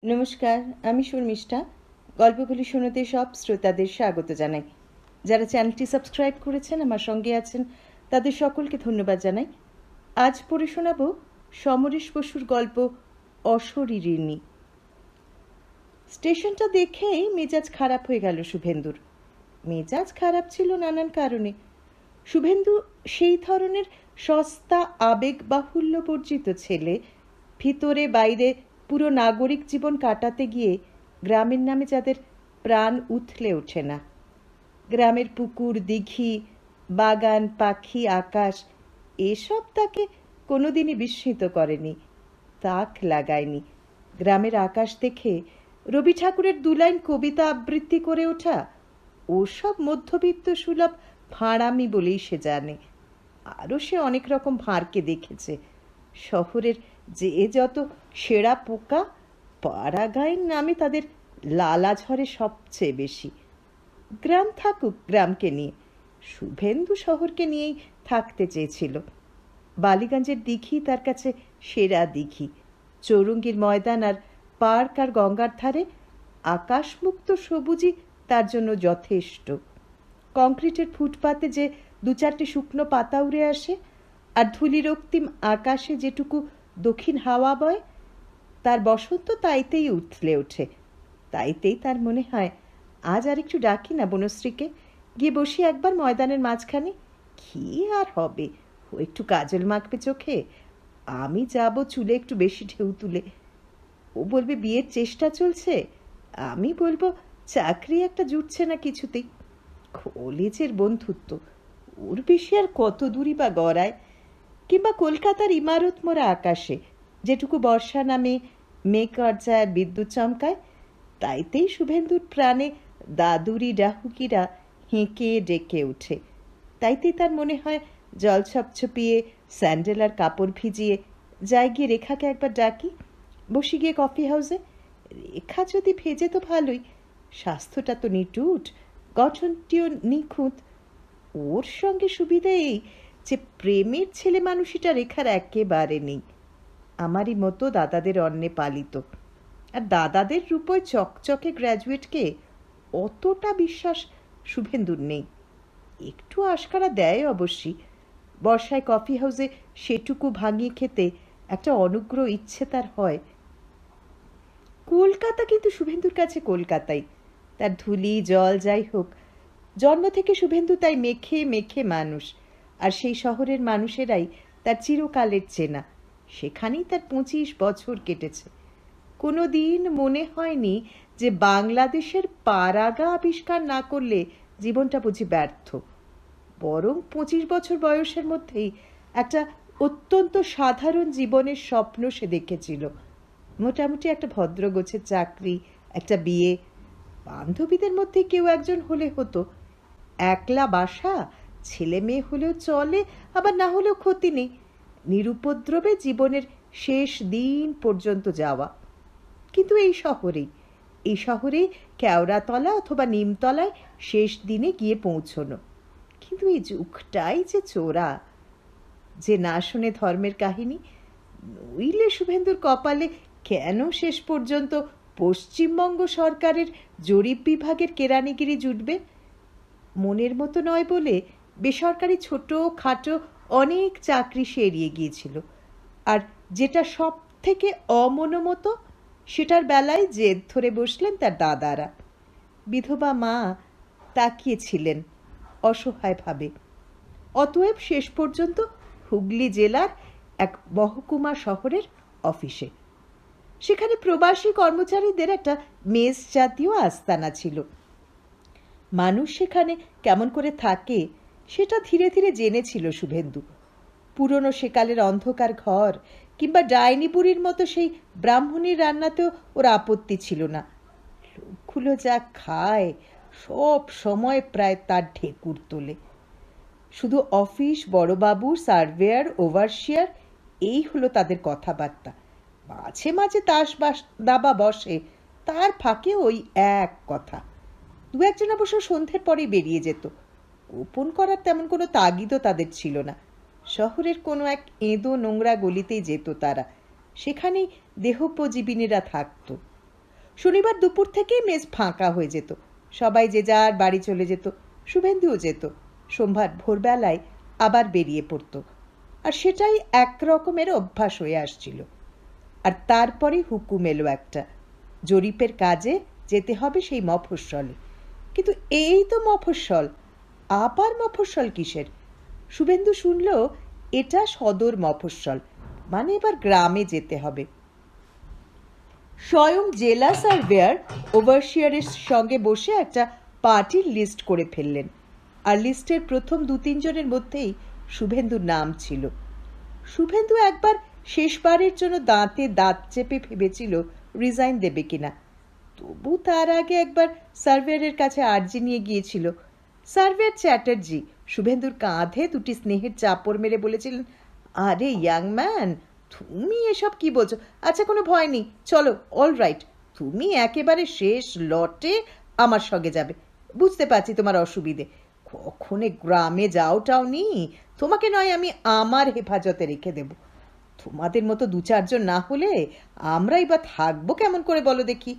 নমস্কার, আমি শর্মিষ্ঠা। গল্পগুলি শুনতে সব শ্রোতাদের স্বাগত জানাই। যারা চ্যানেলটি সাবস্ক্রাইব করেছেন, আমার সঙ্গে আছেন, তাদের সকলকে ধন্যবাদ জানাই। আজ পড়ে শোনাব সমরেশ বসুর গল্প অশরীরিণী। স্টেশনটা দেখেই মেজাজ খারাপ হয়ে গেল শুভেন্দুর। মেজাজ খারাপ ছিল নানান কারণে। শুভেন্দু সেই ধরনের সস্তা আবেগ বাহুল্য বর্জিত ছেলে, ভিতরে বাইরে পুরো নাগরিক জীবন কাটাতে গিয়ে গ্রামের নামে যাদের প্রাণ উথলে ওঠে না। গ্রামের পুকুর, দিঘি, বাগান, পাখি, আকাশ এসব তাকে কোনোদিনই বিস্মিত করেনি, তাক লাগায়নি। গ্রামের আকাশ দেখে রবি ঠাকুরের দুলাইন কবিতা আবৃত্তি করে ওঠা ওসব মধ্যবিত্ত সুলভ ভাঁড়ামি বলেই সে জানে। আরও সে অনেক রকম ভাঁড়কে দেখেছে। শহরের যে যত সেরা পোকা, পাড়াগাঁয়ের নামে তাদের লালা ঝরে সবচেয়ে বেশি। গ্রাম থাকুক গ্রামকে নিয়ে, শুভেন্দু শহরকে নিয়েই থাকতে চেয়েছিল। বালিগঞ্জের দিঘি তার কাছে সেরা দিঘি। চৌরঙ্গীর ময়দান আর পার্ক আর গঙ্গার ধারে আকাশমুক্ত সবুজই তার জন্য যথেষ্ট। কংক্রিটের ফুটপাতে যে দু চারটে শুকনো পাতা উড়ে আসে, আর ধূলিরক্তিম আকাশে যেটুকু দক্ষিণ হাওয়া বয়, তার বসন্ত তাইতেই উথলে ওঠে। তাইতেই তার মনে হয়, আজ আর একটু ডাকি না বনশ্রীকে, গিয়ে বসি একবার ময়দানের মাঝখানে। কি আর হবে, ও একটু কাজল মাখবে চোখে, আমি যাব চুলে একটু বেশি ঢেউ তুলে। ও বলবে বিয়ের চেষ্টা চলছে, আমি বলবো চাকরি একটা জুটছে না কিছুতেই। কলেজের বন্ধুত্ব, ওর বেশি আর কত দূরই বা গড়ায়। কিংবা কলকাতার ইমারত মোড়া আকাশে যেটুকু বর্ষা নামে মেঘ গর্জায়, বিদ্যুৎ চমকায়, তাইতেই শুভেন্দুর প্রাণে দাদুরি ডাহুকিরা হেঁকে ডেকে ওঠে। তাইতেই তার মনে হয়, জল ছপছপিয়ে স্যান্ডেল আর কাপড় ভিজিয়ে যাই গিয়ে রেখাকে একবার ডাকি, বসে গিয়ে কফি হাউসে। রেখা যদি ভেজে তো ভালোই, স্বাস্থ্যটা তো নিটুট, গঠনটিও নিখুঁত। ওর সঙ্গে সুবিধা এই যে প্রেমের ছেলে মানুষটা রেখার একেবারে নেই। আমারই মতো দাদাদের অন্নে পালিত, আর দাদাদের রূপে চকচকে গ্র্যাজুয়েটকে অতটা বিশ্বাস শুভেন্দুর নেই। একটু আশকারা দেয় অবশ্যই। বর্ষায় কফি হাউসে সেটুকু ভাঙিয়ে খেতে একটা অনুগ্রহ ইচ্ছে তার হয়। কলকাতা কিন্তু শুভেন্দুর কাছে কলকাতাই। তার ধুলি জল যাই হোক, জন্ম থেকে শুভেন্দু তাই মেখে মেখে মানুষ। আর সেই শহরের মানুষেরাই তার চিরকালের চেনা। সেখানেই তার 25 বছর কেটেছে। কোনো দিন মনে হয়নি যে বাংলাদেশের পারাগা আবিষ্কার না করলে জীবনটা বুঝি ব্যর্থ। বরং 25 বছর বয়সের মধ্যেই একটা অত্যন্ত সাধারণ জীবনের স্বপ্ন সে দেখেছিল। মোটামুটি একটা ভদ্রগোছের চাকরি, একটা বিয়ে, বান্ধবীদের মধ্যে কেউ একজন হলে হতো, একলা বাসা, ছেলে মেয়ে হলেও চলে, আবার না হলেও ক্ষতি নেই, নিরুপদ্রবে জীবনের শেষ দিন পর্যন্ত যাওয়া। কিন্তু এই শহরেই কেওড়াতলা অথবা নিমতলায় শেষ দিনে গিয়ে পৌঁছনো। কিন্তু এই যুগটাই যে চোরা, যে না শোনে ধর্মের কাহিনী। নইলে শুভেন্দুর কপালে কেন শেষ পর্যন্ত পশ্চিমবঙ্গ সরকারের জরিপ বিভাগের কেরানিগিরি জুটবে? মনের মতো নয় বলে বেসরকারি ছোট খাটো অনেক চাকরি সে এড়িয়ে গিয়েছিল। আর যেটা সব থেকে অমনোমতো, সেটার বেলায় জেদ ধরে বসলেন তার দাদারা। বিধবা মা তাকিয়েছিলেন অসহায়ভাবে। অতএব শেষ পর্যন্ত হুগলি জেলার এক মহকুমা শহরের অফিসে। সেখানে প্রবাসী কর্মচারীদের একটা মেস জাতীয় আস্তানা ছিল। মানুষ সেখানে কেমন করে থাকে সেটা ধীরে ধীরে জেনেছিল শুভেন্দু। পুরনো সেকালের অন্ধকার ঘর কিংবা ডাইনি বুড়ির মতো সেই ব্রাহ্মণীর রান্নাতেও ওর আপত্তি ছিল না। লোকগুলো যা খায় সব সময় প্রায় তার ঢেকুর তোলে। শুধু অফিস, বড়বাবু, সার্ভেয়ার, ওভারসিয়ার, এই হলো তাদের কথাবার্তা। মাঝে মাঝে তাস দাবা বসে, তার ফাঁকে ওই এক কথা। দু একজন অবশ্য সন্ধ্যের পরেই বেরিয়ে যেত। গোপন করার তেমন কোনো তাগিদও তাদের ছিল না। শহরের কোনো এক এঁদো নোংরা গলিতেই যেত তারা, সেখানেই দেহোপজীবিনীরা থাকত। শনিবার দুপুর থেকেই মেস ফাঁকা হয়ে যেত, সবাই যে যার বাড়ি চলে যেত, শুভেন্দুও যেত। সোমবার ভোরবেলায় আবার বেরিয়ে পড়ত, আর সেটাই এক রকমের অভ্যাস হয়ে আসছিল। আর তারপরে হুকুম এলো একটা, জরিপের কাজে যেতে হবে সেই মফস্বলে। কিন্তু এই তো মফস্বল, আবার মফস্বল কিসের? শুভেন্দু শুনল এটা সদর মফস্বল, মানে এবার গ্রামে যেতে হবে। স্বয়ং জেলা সার্ভেয়ার ওভারসিয়ারের সঙ্গে বসে একটা পার্টির লিস্ট করে ফেললেন, আর লিস্টের প্রথম 2-3 জনের মধ্যেই শুভেন্দুর নাম ছিল। শুভেন্দু একবার শেষবারের জন্য দাঁতে দাঁত চেপে ভেবেছিল রিজাইন দেবে কিনা, তবু তার আগে একবার সার্ভেয়ারের কাছে আর্জি নিয়ে গিয়েছিল। সার্ভেয়ার চ্যাটার্জি শুভেন্দুর কাঁধে 2টি স্নেহের চাপড় মেরে বলেছিলেন, আরে ইয়াং ম্যান, তুমি এসব কি বলছো? আচ্ছা, কোনো ভয় নেই, চলো, অল রাইট, তুমি একেবারে শেষ লটে আমার সঙ্গে যাবে। বুঝতে পারছি তোমার অসুবিধে, কখনো গ্রামে যাওটাও নি, তোমাকে নয় আমি আমার হেফাজতে রেখে দেব। তোমাদের মতো 2-4 জন না হলে আমরাই বা থাকবো কেমন করে বলো দেখি।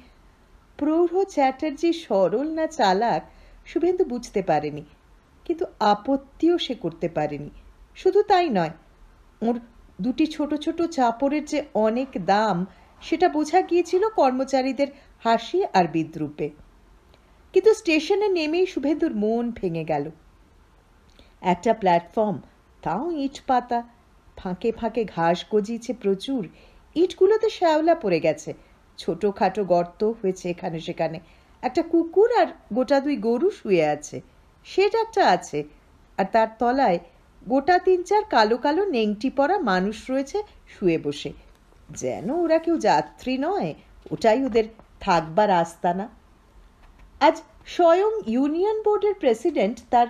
প্রৌঢ় চ্যাটার্জি সরল না চালাক শুভেন্দু বুঝতে পারেনি, কিন্তু আপত্তিও সে করতে পারেনি। শুধু তাই নয়, ওর 2টি ছোট ছোট চাপড়ের যে অনেক দাম সেটা বোঝা গিয়েছিল কর্মচারীদের হাসি আর বিদ্রূপে। কিন্তু স্টেশনে নেমেই শুভেন্দুর মন ভেঙে গেল। একটা প্ল্যাটফর্ম, তাও ইট পাতা, ফাঁকে ফাঁকে ঘাস গজিয়েছে প্রচুর, ইটগুলোতে শ্যাওলা পড়ে গেছে, ছোটোখাটো গর্ত হয়েছে এখানে সেখানে, একটা কুকুর আর গোটা 2 গরু শুয়ে আছে, সেটা একটা আছে, আর তার তলায় গোটা 3-4 কালো কালো নেংটি পরা মানুষ রয়েছে শুয়ে বসে, যেন ওরা কেউ যাত্রী নয়, ওটাই ওদের থাকবার আস্তানা। আজ স্বয়ং ইউনিয়ন বোর্ডের প্রেসিডেন্ট তার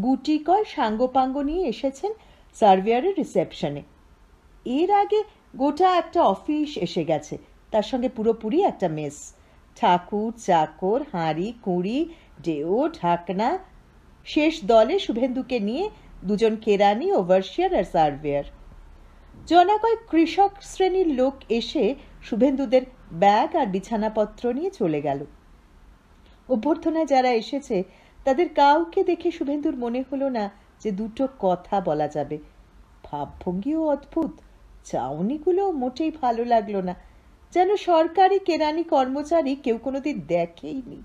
গুটিকয় সাঙ্গপাঙ্গ নিয়ে এসেছেন সার্ভেয়ারের রিসেপশনে। এর আগে গোটা একটা অফিস এসে গেছে, তার সঙ্গে পুরোপুরি একটা মেস, ঠাকুর চাকর হাঁড়ি কুঁড়ি ডেও ঢাকনা। শেষ দলে শুভেন্দুকে নিয়ে 2 জন কেরানি, ওভারসিয়ার আর সার্ভেয়ার। জনাকয়েক কৃষক শ্রেণীর লোক এসে শুভেন্দুদের ব্যাগ আর বিছানাপত্র নিয়ে চলে গেল। অভ্যর্থনায় যারা এসেছে তাদের কাউকে দেখে শুভেন্দুর মনে হলো না যে 2টো কথা বলা যাবে। ভাবভঙ্গিও অদ্ভুত, চাউনিগুলো মোটেই ভালো লাগলো না, যেন সরকারি কেরানি কর্মচারী কেউ কোনোদিন দেখেইনি।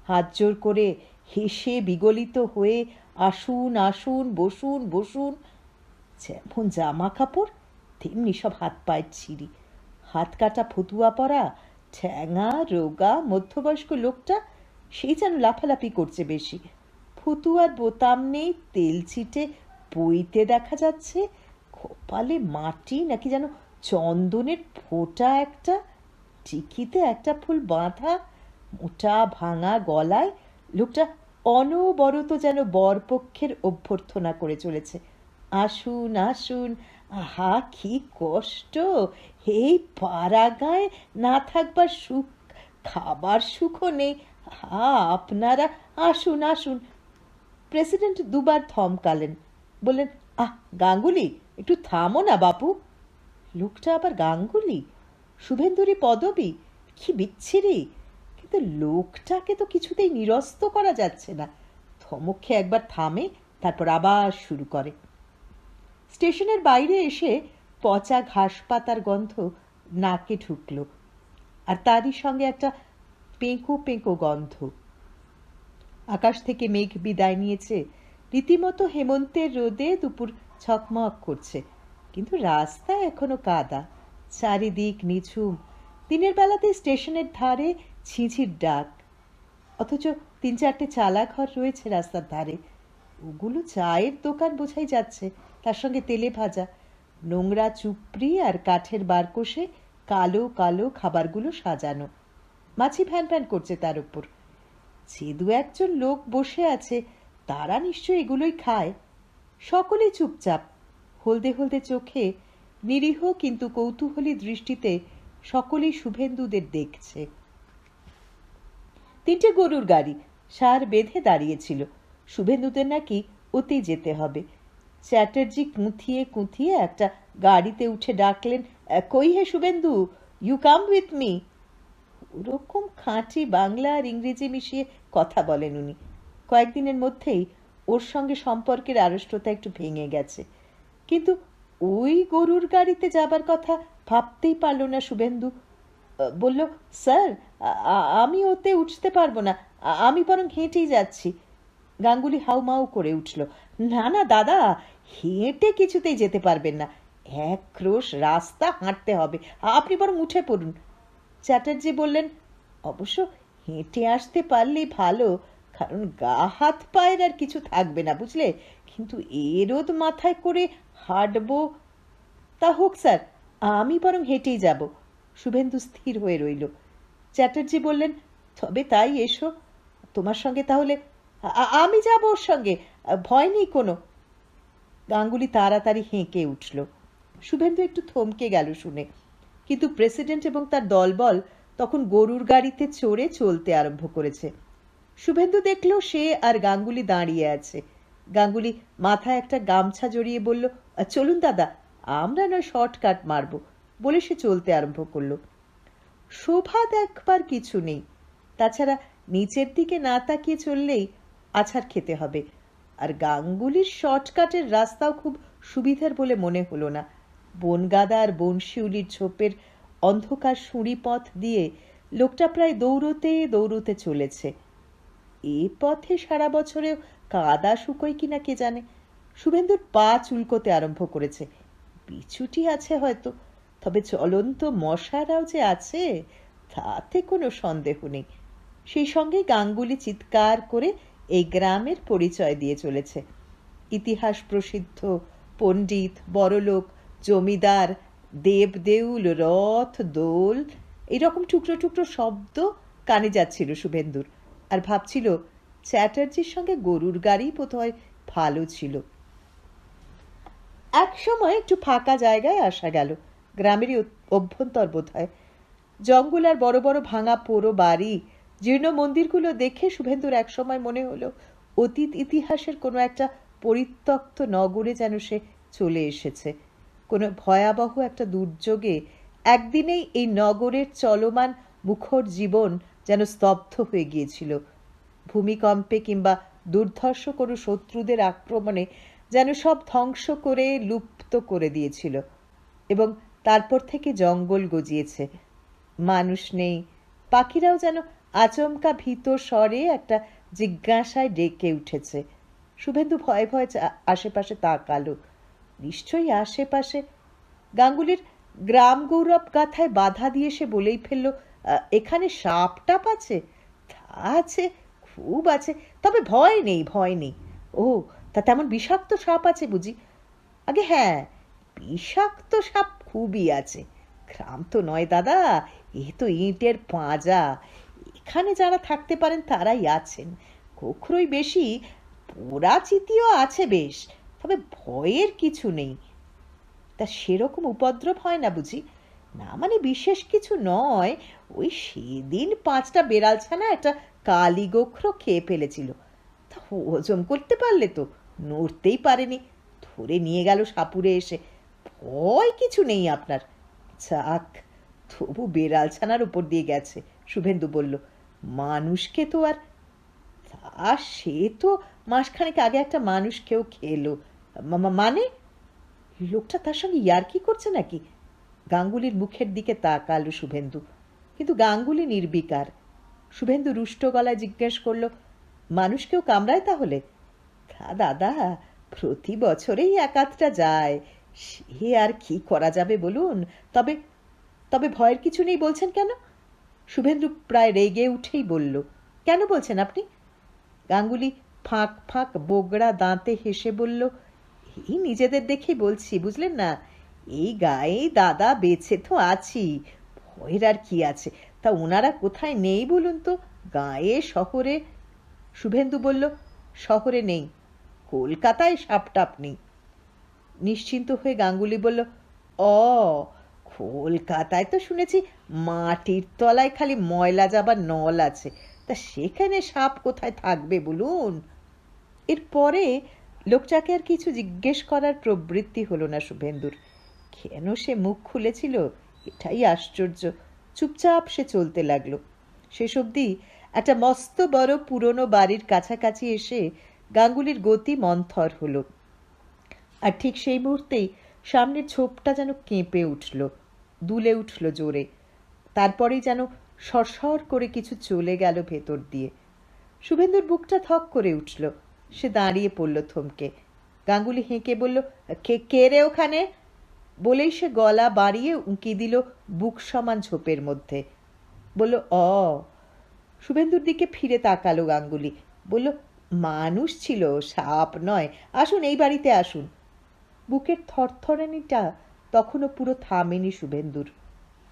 হাত জোর করে হেসে বিগলিত হয়ে আসুন আসুন, বসুন বসুন, যেমন জামা কাপড় তেমনি সব হাত পায়ের ছিঁড়ি, হাত কাটা ফতুয়া পরা ঠ্যাঙা রোগা মধ্যবয়স্ক লোকটা সেই যেন লাফালাফি করছে বেশি, ফতুয়ার বোতাম নেই, তেল ছিটে বইতে দেখা যাচ্ছে, কপালে মাটি নাকি যেন চন্দনের ফোঁটা একটা, টিকিতে একটা ফুল বাঁধা, মোটা ভাঙা গলায় লোকটা অনবরত যেন বরপক্ষের অভ্যর্থনা করে চলেছে, আসুন আসুন। আহা কি কষ্ট, এই পাড়া গায়ে না থাকবার সুখ, খাবার সুখও নেই, হা আপনারা আসুন আসুন। প্রেসিডেন্ট 2বার থমকালেন, বললেন, আহ গাঙ্গুলি, একটু থামো না বাপু। লোকটা আবার গাঙ্গুলি, শুভেন্দুরই পদবী, কি বিচ্ছিরি! কিন্তু লোকটাকে তো কিছুতেই নিরস্ত করা যাচ্ছে না। থমকে একবার থামে, তারপর আবার শুরু করে। স্টেশনের বাইরে এসে পচা ঘাস পাতার গন্ধ নাকে ঢুকল, আর তারই সঙ্গে একটা পেঁকো পেঁকো গন্ধ। আকাশ থেকে মেঘ বিদায় নিয়েছে, রীতিমতো হেমন্তের রোদে দুপুর ছকমক করছে, কিন্তু রাস্তা এখনো কাদা, চারিদিক নিঝুম। দিনের বেলাতে স্টেশনের ধারে ঝিঁঝির ডাক, অথচ 3-4টে চালা ঘর রয়েছে রাস্তার ধারে, ওগুলো চায়ের দোকান বোঝাই যাচ্ছে, তার সঙ্গে তেলে ভাজা, নোংরা চুপড়ি আর কাঠের বারকোষে কালো কালো খাবারগুলো সাজানো, মাছি ফ্যান ফ্যান করছে তার উপর। যে 2-1 জন লোক বসে আছে তারা নিশ্চয় এগুলোই খায়। সকলেই চুপচাপ, হলদে হলদে চোখে, নিরীহ কিন্তু কৌতূহলী দৃষ্টিতে সকলেই শুভেন্দুদের দেখছে। 3টে গরুর গাড়ি সার বেঁধে দাঁড়িয়েছিল, শুভেন্দুদের নাকি ওতে যেতে হবে। চ্যাটার্জি কুঁথিয়ে কুঁথিয়ে একটা গাড়িতে উঠে ডাকলেন, কই হে Shuvendu, you come with me. ওরকম খাঁটি বাংলা আর ইংরেজি মিশিয়ে কথা বলেন উনি। কয়েকদিনের মধ্যেই ওর সঙ্গে সম্পর্কের আড়ষ্টতা একটু ভেঙে গেছে। কিন্তু ওই গরুর গাড়িতে যাবার কথা ভাবতেই পারল না শুভেন্দু। বলল, স্যার, আমি ওতে উঠতে পারবো না, আমি বরং হেঁটেই যাচ্ছি। গাঙ্গুলি হাউমাউ করে উঠল, না না দাদা, হেঁটে কিছুতেই যেতে পারবেন না, এক ক্রোশ রাস্তা হাঁটতে হবে, আপনি বরং উঠে পড়ুন। চ্যাটার্জি বললেন, অবশ্য হেঁটে আসতে পারলেই ভালো, কারণ গা হাত পায়ের আর কিছু থাকবে না, বুঝলে, কিন্তু এ রোদ মাথায় করে হাঁটবো। তা হোক স্যার, আমি বরং হেঁটেই যাব। শুভেন্দু স্থির হয়ে রইল। চ্যাটার্জি বললেন, তবে তাই এসো, তোমার সঙ্গে তাহলে আমি যাব ওর সঙ্গে, ভয় নেই কোনো। গাঙ্গুলি তাড়াতাড়ি হেঁকে উঠল। শুভেন্দু একটু থমকে গেল শুনে, কিন্তু প্রেসিডেন্ট এবং তার দলবল তখন গরুর গাড়িতে চড়ে চলতে আরম্ভ করেছে। শুভেন্দু দেখল সে আর গাঙ্গুলি দাঁড়িয়ে আছে। গাঙ্গুলি মাথায় একটা গামছা জড়িয়ে বলল, চলুন দাদা, আমরা নয় শর্টকাট মারব, বলে সে চলতে আরম্ভ করল। শোভা দেখবার কিছু নেই, তাছাড়া নিচের দিকে না তাকিয়ে চললেই আছাড় খেতে হবে। আর গাঙ্গুলির শর্টকাটের রাস্তাও খুব সুবিধার বলে মনে হলো না। বনগাদা আর বনশিউলির ঝোপের অন্ধকার সুঁড়ি পথ দিয়ে লোকটা প্রায় দৌড়তে দৌড়তে চলেছে। এ পথে সারা বছরেও কাদা শুকোয় কিনা কে জানে। শুভেন্দুর পা চুলকোতে আরম্ভ করেছে। বিছুটি আছে হয়তো, তবে চলন্ত মশারাও যে আছে তাতে কোনো সন্দেহ নেই। সেই সঙ্গে গাঙ্গুলি চিৎকার করে এই গ্রামের পরিচয় দিয়ে চলেছে। ইতিহাস প্রসিদ্ধ পণ্ডিত, বড়লোক, জমিদার, দেবদেউল, রথ, দোল, এরকম টুকরো টুকরো শব্দ কানে যাচ্ছিল শুভেন্দুর, আর ভাবছিল চ্যাটার্জির সঙ্গে গরুর গাড়ি বোধহয় ভালো ছিল। এক সময় একটু ফাঁকা জায়গায় আসা গেল, গ্রামেরই অভ্যন্তর বোধ হয়। জঙ্গল আর বড় বড় ভাঙা পোড়ো বাড়ি, জীর্ণ মন্দিরগুলো দেখে শুভেন্দুর এক সময় মনে হলো অতীত ইতিহাসের কোনো একটা পরিত্যক্ত নগরে যেন সে চলে এসেছে। কোনো ভয়াবহ একটা দুর্যোগে একদিনেই এই নগরের চলমান মুখর জীবন যেন স্তব্ধ হয়ে গিয়েছিল। ভূমিকম্পে কিংবা দুর্ধর্ষ কোনো শত্রুদের আক্রমণে যেন সব ধ্বংস করে লুপ্ত করে দিয়েছিল, এবং তারপর থেকে জঙ্গল গজিয়েছে। মানুষ নেই, পাখিরাও যেন আচমকা ভীত স্বরে একটা জিজ্ঞাসায় ডেকে উঠেছে। শুভেন্দু ভয়ে ভয়ে আশেপাশে তাকালো, নিশ্চয়ই আশেপাশে। গাঙ্গুলির গ্রাম গৌরব গাথায় বাধা দিয়ে সে বলেই ফেলল, এখানে সাপ টাপ আছে? তা আছে, খুব আছে, তবে ভয় নেই, ভয় নেই। ও, তা তেমন বিষাক্ত সাপ আছে বুঝি? আগে হ্যাঁ, বিষাক্ত সাপ খুবই আছে। গ্রাম তো নয় দাদা, এ তো ইটের পাঁজা। এখানে যারা থাকতে পারেন তারাই আছেন। গোখরোই বেশি, পোড়া চিতিও আছে বেশ, তবে ভয়ের কিছু নেই। তা সেরকম উপদ্রব হয় না বুঝি? না মানে বিশেষ কিছু নয়, ওই সেদিন 5টা বেড়াল ছানা একটা কালী গোখরো খেয়ে ফেলেছিল, তা হজম করতে পারলে তো, নড়তেই পারেনি, ধরে নিয়ে গেল সাপুরে এসে। ভয় কিছু নেই আপনার। যাক, তবু বেড়াল ছানার উপর দিয়ে গেছে, শুভেন্দু বলল। মানুষকে তো আর, তা সে তো মাসখানেক আগে একটা মানুষকেও খেলো। মানে? লোকটা তার সঙ্গে ইয়ার্কি করছে নাকি? গাঙ্গুলির মুখের দিকে তাকালো শুভেন্দু, কিন্তু গাঙ্গুলি নির্বিকার। শুভেন্দু রুষ্ট গলায় জিজ্ঞেস করল, মানুষকেও কামড়ায় তাহলে? তা দাদা, প্রতি বছরেই একাধটা যায়, সে আর কি করা যাবে বলুন। তবে তবে ভয়ের কিছু নেই বলছেন কেন? শুভেন্দু প্রায় রেগে উঠেই বলল, কেন বলছেন আপনি? গাঙ্গুলি ফাঁক ফাঁক বোগড়া দাঁতে হেসে বলল, এই নিজেদের দেখেই বলছি, বুঝলেন না, এই গায়ে দাদা বেঁচে তো আছি, ভয়ের আর কি আছে। তা ওনারা কোথায় নেই বলুন তো, গায়ে, শহরে? শুভেন্দু বলল, শহরে নেই, কলকাতায় সাপটাপ নেই। নিশ্চিন্ত হয়ে গাঙ্গুলি বলল, ও, কলকাতায় তো শুনেছি মাটির তলায় খালি ময়লা যাবার নল আছে, তা সেখানে সাপ কোথায় থাকবে বলুন? এরপরে লোকটাকে আর কিছু জিজ্ঞেস করার প্রবৃত্তি হলো না শুভেন্দুর। কেন সে মুখ খুলেছিল এটাই আশ্চর্য। চুপচাপ সে চলতে লাগলো। শেষ অবধি একটা মস্ত বড় পুরনো বাড়ির কাছাকাছি এসে গাঙ্গুলির গতি মন্থর হলো। আর ঠিক সেই মুহূর্তেই সামনের ঝোপটা যেন কেঁপে উঠল, দুলে উঠল জোরে। তারপরেই যেন সরসর করে কিছু চলে গেল ভেতর দিয়ে। শুভেন্দুর বুকটা থক করে উঠল। সে দাঁড়িয়ে পড়ল থমকে। গাঙ্গুলি হেঁকে বলল, কে কে রে ওখানে? বলেই সে গলা বাড়িয়ে উঁকি দিল বুক সমান ঝোপের মধ্যে। বলল, অ। শুভেন্দুর দিকে ফিরে তাকালো গাঙ্গুলি। বলল, মানুষ ছিল, সাপ নয়। আসুন, এই বাড়িতে আসুন। বুকের থরথরানিটা তখনও পুরো থামেনি শুভেন্দুর।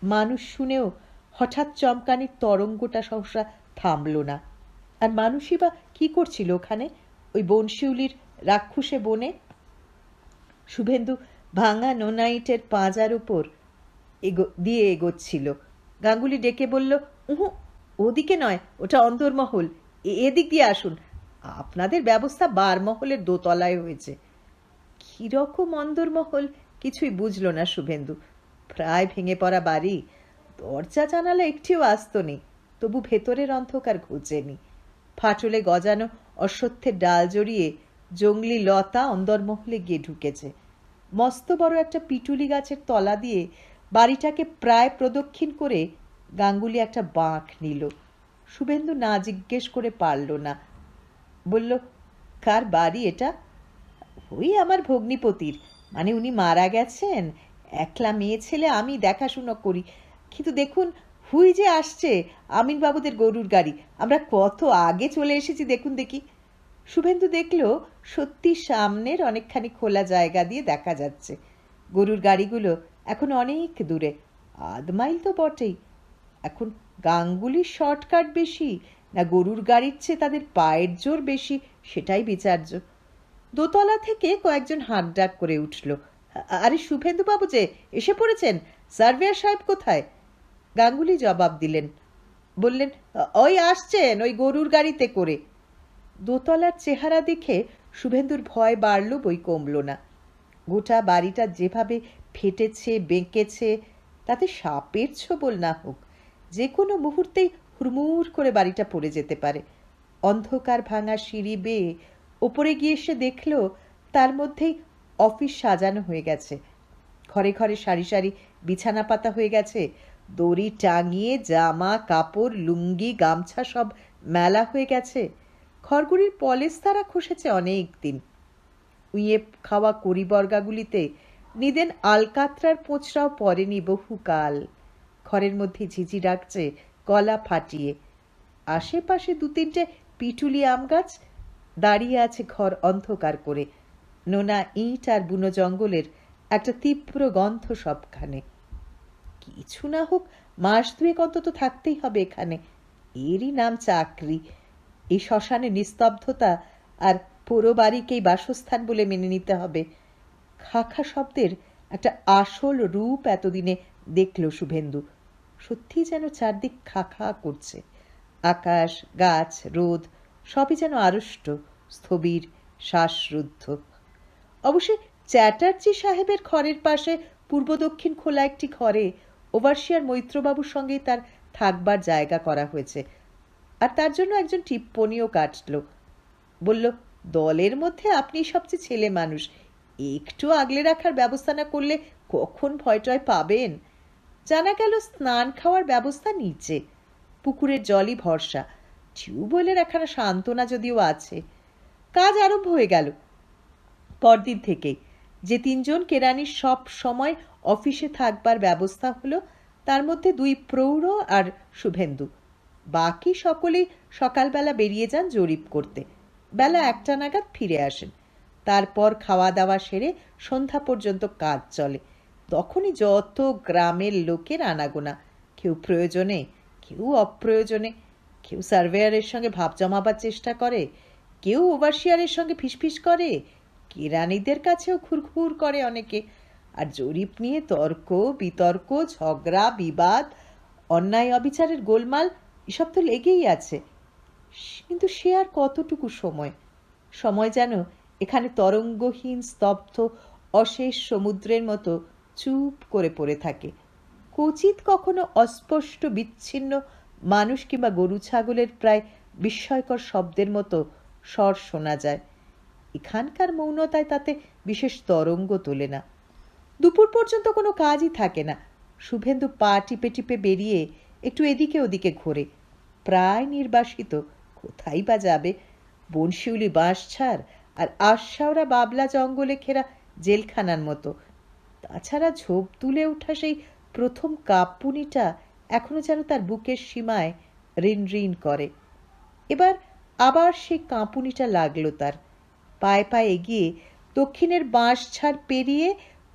মানুষ শুনেও হঠাৎ চমকানির তরঙ্গটা সহসা থামল না। আর মানুষই বা কি করছিল ওখানে, ওই বনশিউলির রাক্ষসে বনে? শুভেন্দু ভাঙা নোনাইটের পাঁজার উপর দিয়ে এগোচ্ছিল। গাঙ্গুলি ডেকে বলল, উহু, ওদিকে নয়, ওটা অন্দরমহল, এদিক দিয়ে আসুন। আপনাদের ব্যবস্থা বারমহলের দোতলায় হয়েছে। কিরকম অন্দরমহল কিছুই বুঝল না শুভেন্দু। প্রায় ভেঙে পড়া বাড়ি, দরজা জানালা একটিও আস্ত নেই, তবু ভেতরের অন্ধকার ঘুচেনি। ফাটলে গজানো অশ্বত্থের ডাল জড়িয়ে জংলি লতা অন্দরমহলে গিয়ে ঢুকেছে। মস্ত বড় একটা পিটুলি গাছের তলা দিয়ে বাড়িটাকে প্রায় প্রদক্ষিণ করে গাঙ্গুলি একটা বাঁক নিল। শুভেন্দু না জিজ্ঞেস করে পারল না। বলল, কার বাড়ি এটা? ওই আমার ভগ্নিপতির, মানে উনি মারা গেছেন। একলা মেয়ে ছেলে, আমি দেখাশুনো করি। কিন্তু দেখুন, হুই যে আসছে আমিনবাবুদের গরুর গাড়ি। আমরা কত আগে চলে এসেছি, দেখুন দেখি। শুভেন্দু দেখল সত্যি সামনের অনেকখানি খোলা জায়গা দিয়ে দেখা যাচ্ছে। গরুর গাড়িগুলো এখন অনেক দূরে, আধ মাইল তো বটেই। এখন গাঙ্গুলির শর্টকাট বেশি না গরুর গাড়ির চেয়ে তাদের পায়ের জোর বেশি, সেটাই বিচার্য। দোতলা থেকে কয়েকজন হাঁকডাক করে উঠল। আরে শুভেন্দু বাবু যে এসে পড়েছেন, সার্ভেয়ার সাহেব কোথায়? গাঙ্গুলি জবাব দিলেন, বললেন, ওই আসছেন ওই গরুর গাড়িতে করে। দোতলার চেহারা দেখে শুভেন্দুর ভয় বাড়ল বই কমল না। গোটা বাড়িটা যেভাবে ফেটেছে বেঁকেছে, তাতে সাপের ছোবল না হোক, যে কোনো মুহূর্তেই হুড়মুড় করে বাড়িটা পড়ে যেতে পারে। অন্ধকার ভাঙা সিঁড়ি বেয়ে ওপরে গিয়ে সে দেখল তার মধ্যেই অফিস সাজানো হয়ে গেছে। ঘরে ঘরে সারি সারি বিছানা পাতা হয়ে গেছে, দড়ি টাঙিয়ে জামা কাপড় লুঙ্গি গামছা সব মেলা হয়ে গেছে। খড়গুড়ির পলেস্তারা খসেছে অনেক দিন। উইয়ে খাওয়া কড়িবর্গাগুলিতে নিদেন আলকাতরার পোঁচড়াও পড়েনি বহুকাল। ঘরের মধ্যে ঝিঝি ডাকছে গলা ফাটিয়ে। আশেপাশে দু তিনটে পিটুলি আম গাছ দাঁড়িয়ে আছে ঘর অন্ধকার করে। নোনা ইট আর বুনো জঙ্গলের একটা তীব্র গন্ধ সবখানে। কিছু না হোক মাস দুয়েক অন্তত থাকতেই হবে এখানে, এরই নাম চাকরি। এই শ্মশানে নিস্তব্ধতা আর পোড়ো বাড়িকেই বাসস্থান বলে মেনে নিতে হবে। খাখা শব্দের একটা আসল রূপ এতদিনে দেখল শুভেন্দু। সত্যি যেন চারদিক খাখা করছে। আকাশ, গাছ, রোদ সবই যেন আড়ষ্ট, স্থবির, শ্বাসরুদ্ধ। অবশ্য চ্যাটার্জি সাহেবের ঘরের পাশে পূর্ব দক্ষিণ খোলা একটি ঘরে ওভারসিয়ার মৈত্রবাবুর সঙ্গেই তার থাকবার জায়গা করা হয়েছে। আর তার জন্য একজন টিপ্পনিও কাটল। বলল, দলের মধ্যে আপনি সবচেয়ে ছেলে মানুষ, একটু আগলে রাখার ব্যবস্থা না করলে কখন ভয়টয় পাবেন। জানা গেল স্নান খাওয়ার ব্যবস্থা নিচে, পুকুরের জলই ভরসা। টিউবওয়েলের একখানা সান্ত্বনা যদিও আছে। কাজ আরম্ভ হয়ে গেল পরদিন থেকেই। যে তিনজন কেরানির সব সময় অফিসে থাকবার ব্যবস্থা হলো, তার মধ্যে দুই প্রৌঢ় আর শুভেন্দু। বাকি সকলেই সকালবেলা বেরিয়ে যান জরিপ করতে, বেলা 1টা নাগাদ ফিরে আসেন। তারপর খাওয়া দাওয়া সেরে সন্ধ্যা পর্যন্ত কাজ চলে। তখনই যত গ্রামের লোকের আনাগোনা, কেউ প্রয়োজনে, কেউ অপ্রয়োজনে। কেউ সার্ভেয়ারের সঙ্গে ভাব জমাবার চেষ্টা করে, কেউ ওভারসিয়ারের সঙ্গে ফিসফিস করে, কেরানিদের কাছেও ঘুরঘুর করে অনেকে। আর জরিপ নিয়ে তর্ক বিতর্ক, ঝগড়া বিবাদ, অন্যায় অবিচারের গোলমাল এসব তো লেগেই আছে। কিন্তু সে আর কতটুকু সময়? সময় যেন এখানে তরঙ্গহীন স্তব্ধ অশেষ সমুদ্রের মতো চুপ করে পড়ে থাকে। কচিত কখনো অস্পষ্ট বিচ্ছিন্ন মানুষ কিংবা গরু ছাগলের প্রায় বিস্ময়কর শব্দের মতো স্বর শোনা যায়। এখানকার মৌনতায় তাতে বিশেষ তরঙ্গ তোলে না। দুপুর পর্যন্ত কোনো কাজই থাকে না। শুভেন্দু পা টিপে টিপে বেরিয়ে একটু এদিকে ওদিকে ঘোরে। প্রায় নির্বাসিত, কোথায় বা যাবে? বনশিউলি বাঁশঝাড় আর আশাওড়া বাবলা জঙ্গলে ঘেরা জেলখানার মতো। তাছাড়া ঝোপ তুলে ওঠা সেই প্রথম কাঁপুনিটা এখনো যেন তার বুকের সীমায় রিন রিন করে। এবার আবার সেই কাঁপুনিটা লাগলো তার। পায়ে পায়ে এগিয়ে দক্ষিণের বাঁশঝাড় পেরিয়ে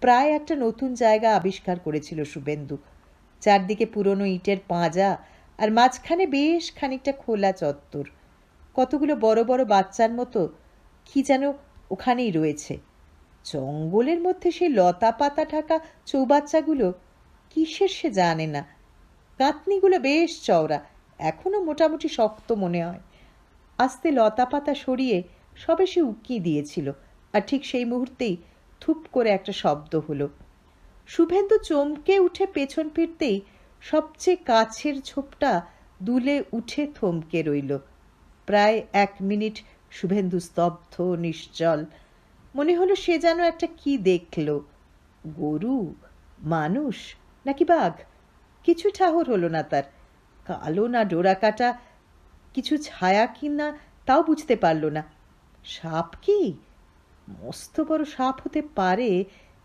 প্রায় একটা নতুন জায়গা আবিষ্কার করেছিল শুভেন্দু। চারদিকে পুরনো ইটের পাঁজা আর মাঝখানে বেশ খানিকটা খোলা চত্বর। কতগুলো বড় বড় বাচ্চার মতো কি যেন ওখানেই রয়েছে। জঙ্গলের মধ্যে সেই লতা পাতা ঢাকা চৌবাচ্চাগুলো কিসের সে জানে না। কাঁথনিগুলো বেশ চওড়া, এখনো মোটামুটি শক্ত মনে হয়। আস্তে লতা পাতা সরিয়ে সবে সে উকি দিয়েছিল, আর ঠিক সেই মুহূর্তেই থুপ করে একটা শব্দ হলো। শুভেন্দু চমকে উঠে পেছন ফিরতেই সবচেয়ে কাছের ঝোপটা দুলে উঠে থমকে রইল। প্রায় 1 মিনিট শুভেন্দু স্তব্ধ, নিশ্চল। মনে হলো সে যেন একটা কি দেখল, গরু, মানুষ নাকি বাঘ, কিছু ঠাহর হলো না তার। কালো না ডোরা কাটা কিছু ছায়া কিনা তাও বুঝতে পারল না। সাপ কি? মস্ত বড় সাপ হতে পারে,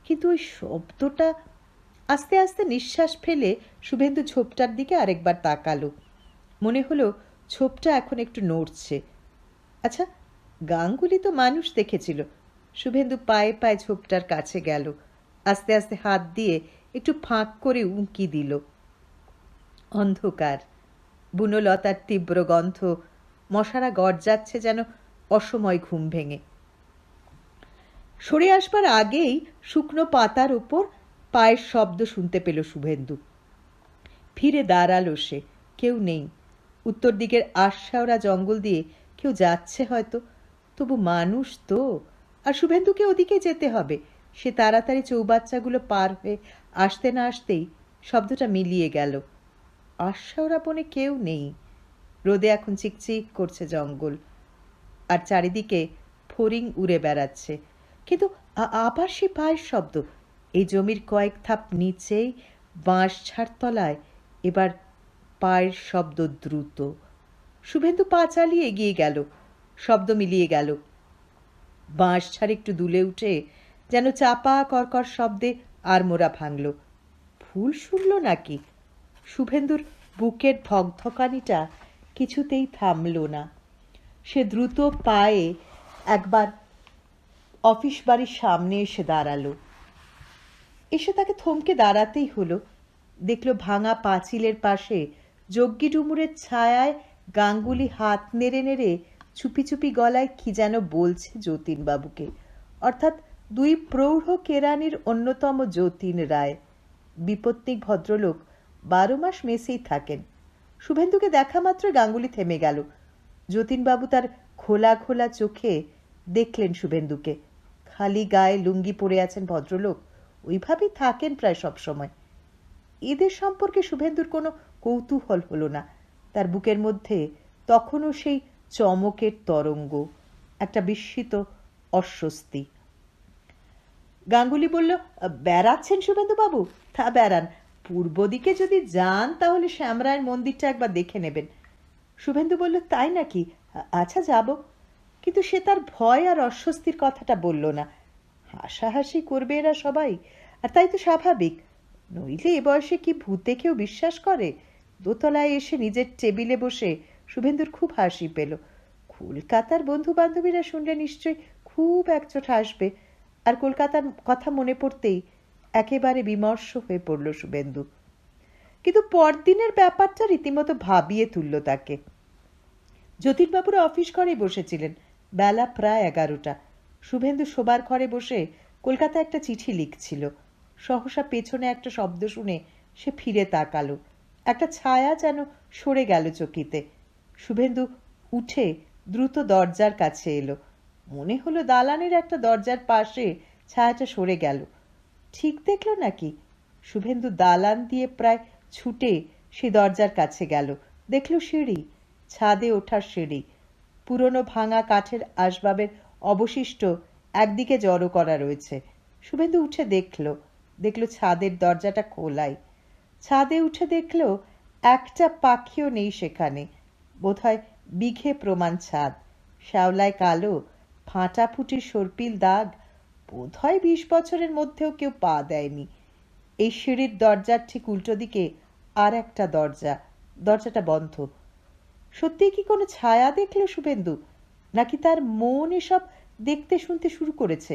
কিন্তু ওই শব্দটা। আস্তে আস্তে নিঃশ্বাস ফেলে শুভেন্দু ঝোপটার দিকে আরেকবার তাকালো। মনে হলো ঝোপটা এখন একটু নড়ছে। আচ্ছা, গাঙ্গুলি তো মানুষ দেখেছিল। শুভেন্দু পায়ে পায়ে ঝোপটার কাছে গেল, আস্তে আস্তে হাত দিয়ে একটু ফাঁক করে উঁকি দিল। অন্ধকার, বুনোলতার তীব্র গন্ধ, মশারা গর্জাচ্ছে যেন অসময় ঘুম ভেঙে। সরে আসবার আগেই শুকনো পাতার ওপর পায়ের শব্দ শুনতে পেল শুভেন্দু। ফিরে দাঁড়ালো সে। কেউ নেই। উত্তর দিকের আশাওড়া জঙ্গল দিয়ে কেউ যাচ্ছে হয়তো, তবু মানুষ তো। আর শুভেন্দুকে ওদিকে যেতে হবে। সে তাড়াতাড়ি চৌবাচ্চাগুলো পার হয়ে আসতে না আসতেই শব্দটা মিলিয়ে গেল। আশাওড়া বনে কেউ নেই। রোদে এখন চিকচিক করছে জঙ্গল, আর চারিদিকে ফড়িং উড়ে বেড়াচ্ছে। কিন্তু আবার সে পায়ের শব্দ। এই জমির কয়েক ধাপ নিচেই বাঁশঝাড় তলায় এবার পায়ের শব্দ দ্রুত। শুভেন্দু পা চালিয়ে এগিয়ে গেল। শব্দ মিলিয়ে গেল। বাঁশঝাড় একটু দুলে উঠে যেন চাপা কর্কর শব্দে আড়মোড়া ভাঙল। ভুল শুনল নাকি? শুভেন্দুর বুকের ধকধকানিটা কিছুতেই থামল না। সে দ্রুত পায়ে একবার অফিস বাড়ির সামনে এসে দাঁড়ালো। এসে তাকে থমকে দাঁড়াতেই হলো। দেখল ভাঙা পাঁচিলের পাশে যজ্ঞী ডুমুরের ছায়ায় গাঙ্গুলি হাত নেড়ে নেড়ে চুপি চুপি গলায় কি যেন বলছে যতীনবাবুকে, অর্থাৎ 2 প্রৌঢ় কেরানির অন্যতম যতীন রায়। বিপত্তিক ভদ্রলোক 12 মাস মেসেই থাকেন। শুভেন্দুকে দেখা মাত্র গাঙ্গুলি থেমে গেল। যতীনবাবু তার খোলা খোলা চোখে দেখলেন শুভেন্দুকে। খালি গায়ে লুঙ্গি পরে আছেন ভদ্রলোক, ওইভাবেই থাকেন প্রায় সব সময়। এদের সম্পর্কে শুভেন্দুর কোনো কৌতূহল হলো না। তার বুকের মধ্যে তখনও সেই চমকের তরঙ্গ, একটা বিস্মিত অস্বস্তি। গাঙ্গুলি বলল, বেড়াচ্ছেন শুভেন্দুবাবু? তা বেড়ান। পূর্ব দিকে যদি যান তাহলে শ্যামরায়ের মন্দিরটা একবার দেখে নেবেন। শুভেন্দু বলল, তাই নাকি? আচ্ছা, যাব। কিন্তু সে তার ভয় আর অস্বস্তির কথাটা বলল না। হাসাহাসি করবে এরা সবাই, আর তাই তো স্বাভাবিক। নইলে এ বয়সে কি ভূতে কেউ বিশ্বাস করে? দোতলায় এসে নিজের টেবিলে বসে শুভেন্দুর খুব হাসি পেল। কলকাতার বন্ধু বান্ধবীরা শুনলে নিশ্চয়ই খুব একচোট হাসবে। আর কলকাতার কথা মনে পড়তেই একেবারে বিমর্ষ হয়ে পড়ল শুভেন্দু। কিন্তু পরদিনের ব্যাপারটা রীতিমতো ভাবিয়ে তুলল তাকে। যতীনবাবুরা অফিস ঘরে বসেছিলেন। বেলা প্রায় 11টা। শুভেন্দু শোবার ঘরে বসে কলকাতা একটা চিঠি লিখছিল। সহসা পেছনে একটা শব্দ শুনে সে ফিরে তাকালো। একটা ছায়া যেন সরে গেল চকিতে। শুভেন্দু উঠে দ্রুত দরজার কাছে এলো। মনে হলো দালানের একটা দরজার পাশে ছায়াটা সরে গেল। ঠিক দেখল নাকি? শুভেন্দু দালান দিয়ে প্রায় ছুটে সে দরজার কাছে গেল। দেখল সিঁড়ি, ছাদে ওঠার সিঁড়ি। পুরনো ভাঙা কাঠের আসবাবের অবশিষ্ট একদিকে জড়ো করা রয়েছে। শুভেন্দু উঠে দেখল ছাদের দরজাটা খোলাই। ছাদে উঠে দেখল একটা পাখিও নেই সেখানে। বোধহয় বিঘে প্রমাণ ছাদ, শ্যাওলায় কালো, ফাটাফুটি সর্পিল দাগ। বোধহয় 20 বছরের মধ্যেও কেউ পা দেয়নি। এই সিঁড়ির দরজার ঠিক উল্টো দিকে আর একটা দরজা, দরজাটা বন্ধ। সত্যিই কি কোনো ছায়া দেখল শুভেন্দু, নাকি তার মন এসব দেখতে শুনতে শুরু করেছে?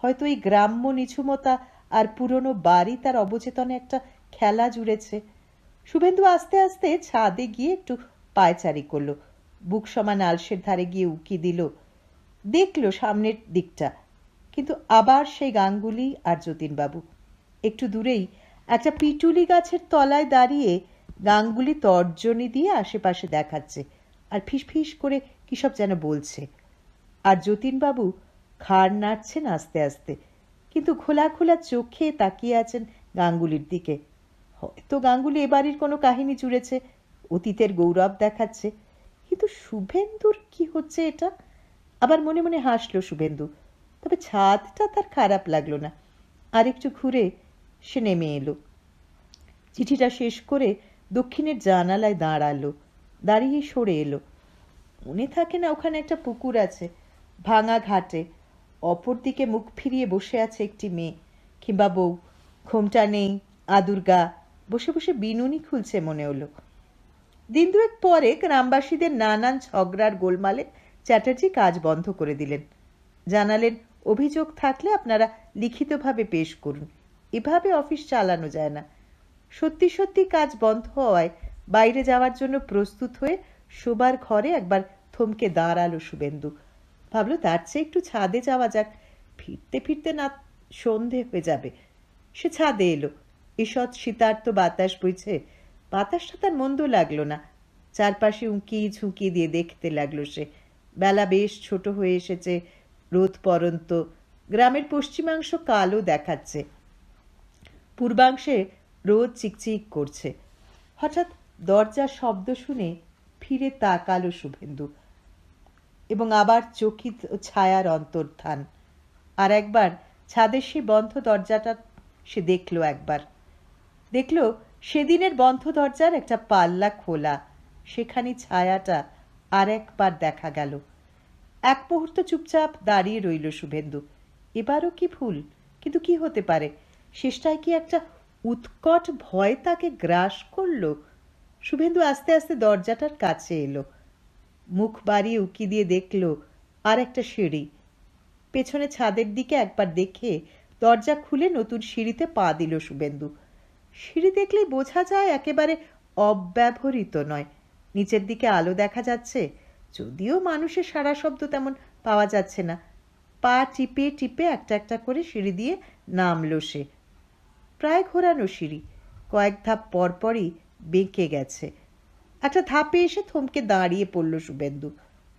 হয়তো এই গ্রাম্য নিঝুমতা আর পুরনো বাড়ি তার অবচেতনে একটা খেলা জুড়েছে। শুভেন্দু আস্তে আস্তে ছাদে গিয়ে একটু পায়চারি করলো। বুক সমান আলসের ধারে গিয়ে উকি দিল। দেখল সামনের দিকটা, কিন্তু আবার সেই গাঙ্গুলি আর যতীনবাবু। একটু দূরেই একটা পিটুলি গাছের তলায় দাঁড়িয়ে গাঙ্গুলি তর্জনী দিয়ে আশেপাশে দেখাচ্ছে আর ফিসফিস করে কিসব যেন বলছে। আর যতীনবাবু ঘাড় নাড়ছেন আস্তে আস্তে, কিন্তু খোলা খোলা চোখে তাকিয়ে আছেন গাঙ্গুলির দিকে। হয়তো গাঙ্গুলি এবাড়ির কোনো কাহিনী জুড়েছে, অতীতের গৌরব দেখাচ্ছে। কিন্তু শুভেন্দুর কি হচ্ছে এটা? আবার মনে মনে হাসলো শুভেন্দু। তবে ছাদটা তার খারাপ লাগলো না। আর একটু ঘুরে সে নেমে এলো। চিঠিটা শেষ করে দক্ষিণের জানালায় দাঁড়ালো, দাঁড়িয়ে সরে এলো। মনে থাকে না ওখানে একটা পুকুর আছে, ভাঙা ঘাটে। অপর দিকে মুখ ফিরিয়ে বসে আছে একটি মেয়ে কিংবা বউ, ঘোমটা নেই, আদুর গা, বসে বসে বিনুনি খুলছে মনে হলো। দিন দুয়েক পরে গ্রামবাসীদের নানান ঝগড়ার গোলমালে চ্যাটার্জি কাজ বন্ধ করে দিলেন। জানালেন, অভিযোগ থাকলে আপনারা লিখিতভাবে পেশ করুন, এভাবে অফিস চালানো যায় না। সত্যি সত্যি কাজ বন্ধ হওয়ায় বাইরে যাওয়ার জন্য প্রস্তুত হয়ে শোবার ঘরে একবার থমকে দাঁড়ালো শুভেন্দু। ভাবলো তার চেয়ে একটু ছাদে যাওয়া যাক, ফিরতে ফিরতে না সন্ধে হয়ে যাবে। সে ছাদে এলো। ঈষৎ শীতার্ত বাতাস বইছে। বাতাসটা তার মন্দ লাগলো না। চারপাশে উঁকি ঝুঁকি দিয়ে দেখতে লাগলো সে। বেলা বেশ ছোট হয়ে এসেছে, রোদ পরন্ত। গ্রামের পশ্চিমাংশ কালো দেখাচ্ছে, পূর্বাংশে রোদ চিকচিক করছে। হঠাৎ দরজার শব্দ শুনে ফিরে তাকালো শুভেন্দু, এবং আবার চকিত ছায়ার অন্তর্ধান। আর একবার ছাদের সেই বন্ধ দরজাটা সে দেখলো। একবার দেখলো সেদিনের বন্ধ দরজার একটা পাল্লা খোলা, সেখানে ছায়াটা আর একবার দেখা গেল। এক মুহূর্ত চুপচাপ দাঁড়িয়ে রইল শুভেন্দু। এবারও কি ভুল? কিন্তু কি হতে পারে? শেষটায় কি একটা উৎকট ভয় তাকে গ্রাস করল? শুভেন্দু আস্তে আস্তে দরজাটার কাছে এলো। মুখ বাড়িয়ে উকি দিয়ে দেখল আর একটা সিঁড়ি। পেছনে ছাদের দিকে একবার দেখে দরজা খুলে নতুন সিঁড়িতে পা দিল শুভেন্দু। সিঁড়ি দেখলেই বোঝা যায় একেবারে অব্যবহৃত নয়। নিচের দিকে আলো দেখা যাচ্ছে, যদিও মানুষের সারা শব্দ তেমন পাওয়া যাচ্ছে না। পা টিপে টিপে একটা একটা করে সিঁড়ি দিয়ে নামলো সে। প্রায় ঘোরানো সিঁড়ি, কয়েক ধাপ পরপরই বেঁকে গেছে। একটা ধাপে এসে থমকে দাঁড়িয়ে পড়ল শুভেন্দু।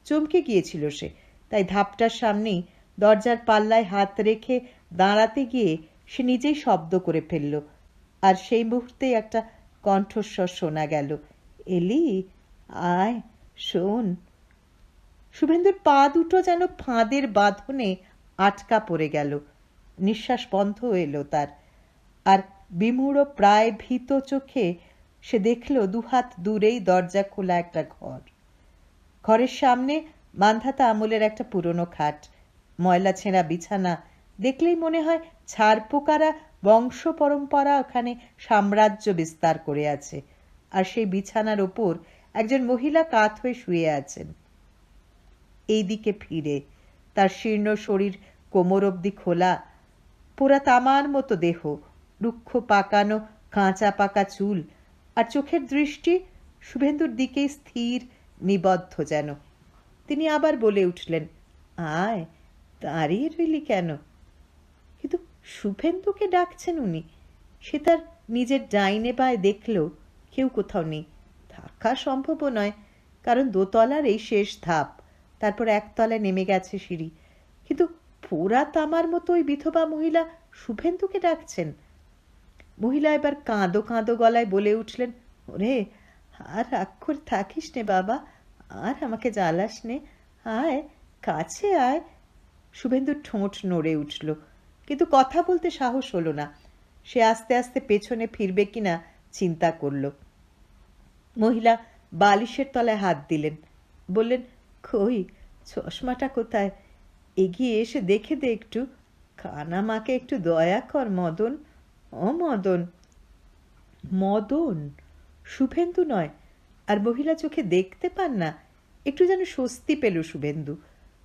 চমকে গিয়েছিল সে, তাই ধাপটার সামনেই দরজার পাল্লায় হাত রেখে দাঁড়াতে গিয়ে সে নিজেই শব্দ করে ফেলল। আর সেই মুহূর্তেই একটা কণ্ঠস্বর শোনা গেল, এলি, আয়, শোন। শুভেন্দুর পা দুটো যেন ফাঁদের বাঁধনে আটকা পড়ে গেল। নিঃশ্বাস বন্ধ এলো তার। আর বিমূঢ় প্রায় ভীত চোখে সে দেখল দুহাত দূরেই দরজা খোলা একটা ঘর। ঘরের সামনে মান্ধাতা আমলের একটা পুরনো খাট, ময়লা ছেঁড়া বিছানা। দেখলেই মনে হয় ছাড় পোকারা বংশ পরম্পরা ওখানে সাম্রাজ্য বিস্তার করে আছে। আর সেই বিছানার ওপর একজন মহিলা কাত হয়ে শুয়ে আছেন। এই দিকে ফিরে, তার শীর্ণ শরীর কোমর অবধি খোলা, পোড়া তামার মতো দেহ, রুক্ষ পাকানো কাঁচা পাকা চুল, আর চোখের দৃষ্টি শুভেন্দুর দিকেই স্থির, নিবদ্ধ যেন। তিনি আবার বলে উঠলেন, আয়, দাঁড়িয়ে রইলি কেন? কিন্তু শুভেন্দুকে ডাকছেন উনি। সে তার নিজের ডাইনে বাঁয়ে দেখল কেউ কোথাও নেই। থাকা সম্ভব নয়, কারণ দোতলার এই শেষ ধাপ, তারপর একতলায় নেমে গেছে সিঁড়ি। কিন্তু পোড়া তামার মতো ওই বিধবা মহিলা শুভেন্দুকে ডাকছেন। মহিলা এবার কাঁদো কাঁদো গলায় বলে উঠলেন, ওরে আর রাগ করে থাকিস নে বাবা, আর আমাকে জ্বালাস নে, আয় কাছে আয়। শুভেন্দুর ঠোঁট নড়ে উঠল, কিন্তু কথা বলতে সাহস হলো না। সে আস্তে আস্তে পেছনে ফিরবে কিনা চিন্তা করল। মহিলা বালিশের তলায় হাত দিলেন, বললেন, কই চশমাটা কোথায়? এগিয়ে এসে দেখে দে একটু, কানা মাকে একটু দয়া কর মদন। ও মদন। মদন, শুভেন্দু নয়। আর মহিলা চোখে দেখতে পান না। একটু যেন স্বস্তি পেল শুভেন্দু।